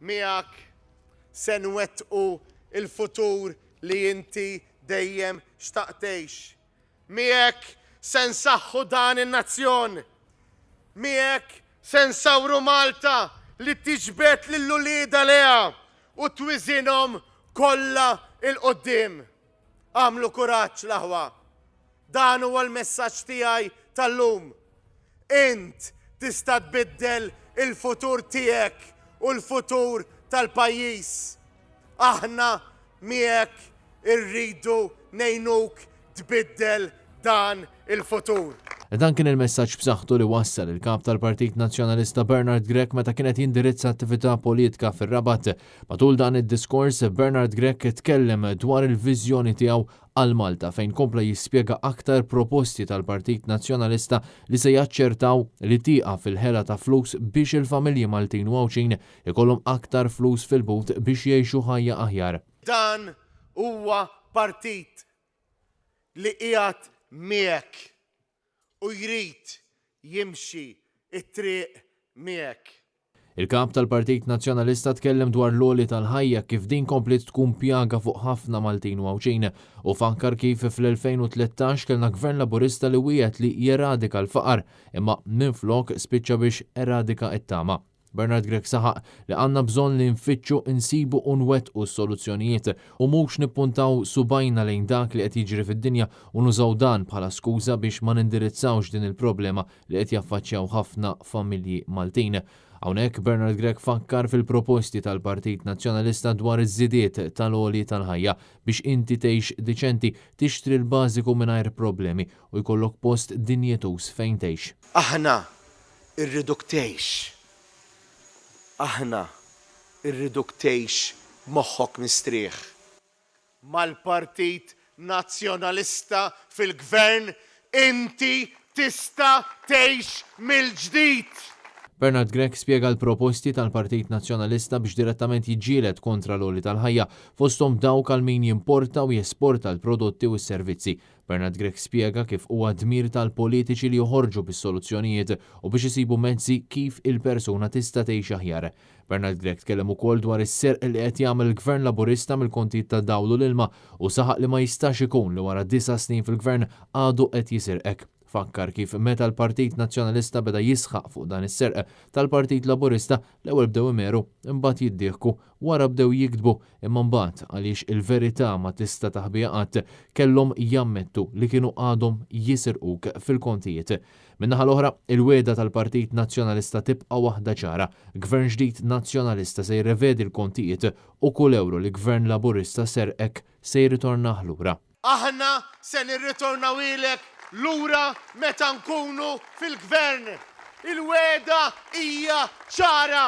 miegħek se nwettqu il-futur li inti dejjem xtaqtejx. Miegħek se nsaħħu dan in-nazzjon. Miegħek se nsawru Malta li tiġbed lill-ulieda leha u twiżinhom kollha il-qoddim. Għamlu kuraġġ l-aħwa. Dan huwa l-messaġġ tiegħi tal-lum. Int tista' tbiddel il-futur tiegħek u l-futur tal-pajjiż. Aħna miegħek irridu ngħinuk tbiddel dan il-futur. Dan kien il-messaġġ b'saħħtu li wassal il-kap tal-Partit Nazzjonalista Bernard Grech meta kienet jindirizza attività politika fir-Rabat. Matul dan id-diskors, Bernard Grech tkellem dwar il-viżjoni tiegħu għal Malta fejn kompla jispjega aktar proposti tal-Partit Nazzjonalista li se jaċċertaw li tieqa fil-ħela ta' flus biex il-familji Maltin u Għawċin ikollhom aktar flus fil-but biex jgħixu ħajja aħjar. Dan huwa partit li qiegħed miegħek u jrid jimxi it-triq miegħek. Il-kap tal-Partit Nazzjonalista tkellem dwar l-għoli tal-ħajja kif din komplet tkun pjaga fuq ħafna Maltin u Għawċin u fakkar kif fl-2013 kellna gvern laburista li wiegħed li jeradika l-faqar imma minflok spiċċa biex eradika it-tama. Bernard Grech saħaq li għandna bżonn li nfittxu insibu u nwettqu s-soluzzjonijiet u mhux nippuntaw subajna lejn dak li qed jiġri fid-dinja u nużaw dan bħala skuża biex ma nindirizzawx din il-problema li qed jaffaċċjaw ħafna familji Maltin. Hawnhekk Bernard Grech fakkar fil-proposti tal-Partit Nazzjonalista dwar iż-żidiet tal-għoli tal-ħajja biex inti tgħix diċenti tixtri l-bażiku mingħajr problemi u jkollok post dinjetus fejn tgħix. Aħna irriduk tgħix. Aħna irriduk tgħix moħħok mistrieħ. Mal-Partit Nazzjonalista fil-Gvern inti tista' tgħix mill-ġdid. Bernard Grech spjega l-proposti tal-Partit Nazzjonalista biex direttament jiġġieled kontra l-għoli tal-ħajja fosthom dawk għal min jimporta u jesporta l-prodotti u s-servizzi. Bernard Grech spjega kif huwa dmir tal-politiċi li joħorġu bis-soluzzjonijiet u biex isibu mezzi kif il-persuna tista' tgħix aħjar. Bernard Grech tkellem ukoll dwar is-serq li qed jagħmel il-Gvern Laburista mill-kontijiet tad-dawl u l-ilma u saħaq li ma jistax ikun li wara 9 snin fil-Gvern għadu qed jisirqek. Fakkar kif meta l-Partit Nazzjonalista beda jisħaq fuq dan is-serq tal-Partit Laburista l-ewwel bdew imeru imbagħad jiddieħku wara bdew jikdbu imma mbagħad għaliex il-verità ma tista' taħbiha qatt kellhom jammettu li kienu għadhom jisirquk fil-kontijiet. Min-naħa l-oħra, il-wiegħda tal-Partit Nazzjonalista tibqa' waħda ċara. Gvern ġdid Nazzjonalista se jirrevedi l-kontijiet u kull euro li Gvern Laburista serqek se jirritorna lura. Aħna se nirritornaw ilek lura meta nkunu fil-Gvern. Il-wiegħda hija ċara.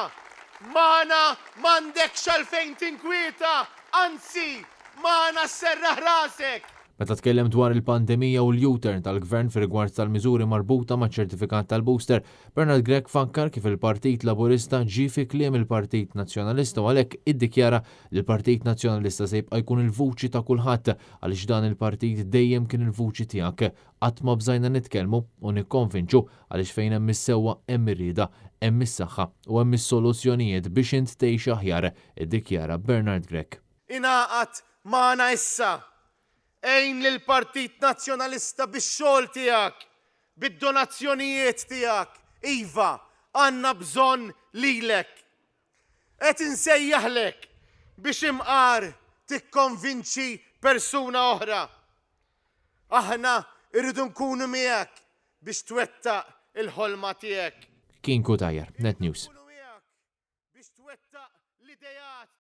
M'għandna m'għandekx għalfejn tinkwieta, anzi m'għandna sserraħ rasek. Meta tkellem dwar il-pandemija u l-U-turn tal-Gvern fir-rigward tal-miżuri marbuta maċ-ċertifikat tal-booster, Bernard Grech fakkar kif il-Partit Laburista ġie fi kliem il-Partit Nazzjonalista u għalhekk iddikjara li l-Partit Nazzjonalista se jibqa' jkun il-vuċi ta' kulħadd għaliex dan il-partit dejjem kien il-vuċi tiegħek. Qatt ma bżajna nitkellmu u nikkonvinċu għaliex fejn hemm is-sewwa hemm ir-rieda, hemm is-saħħa u hemm is-soluzzjonijiet biex int tgħix aħjar, iddikjara Bernard Grech. Ingħaqad magħna issa. Ejn lill-Partit Nazzjonalista bix-xogħol tiegħek, bid-donazzjonijiet tiegħek. Iva, għandna bżonn lilek. Qed insejjaħlek biex imqar tikkonvinċi persuna oħra. Aħna irridu nkunu miegħek biex twettaq il-ħolma tiegħek. Kien Kutajer, Net News.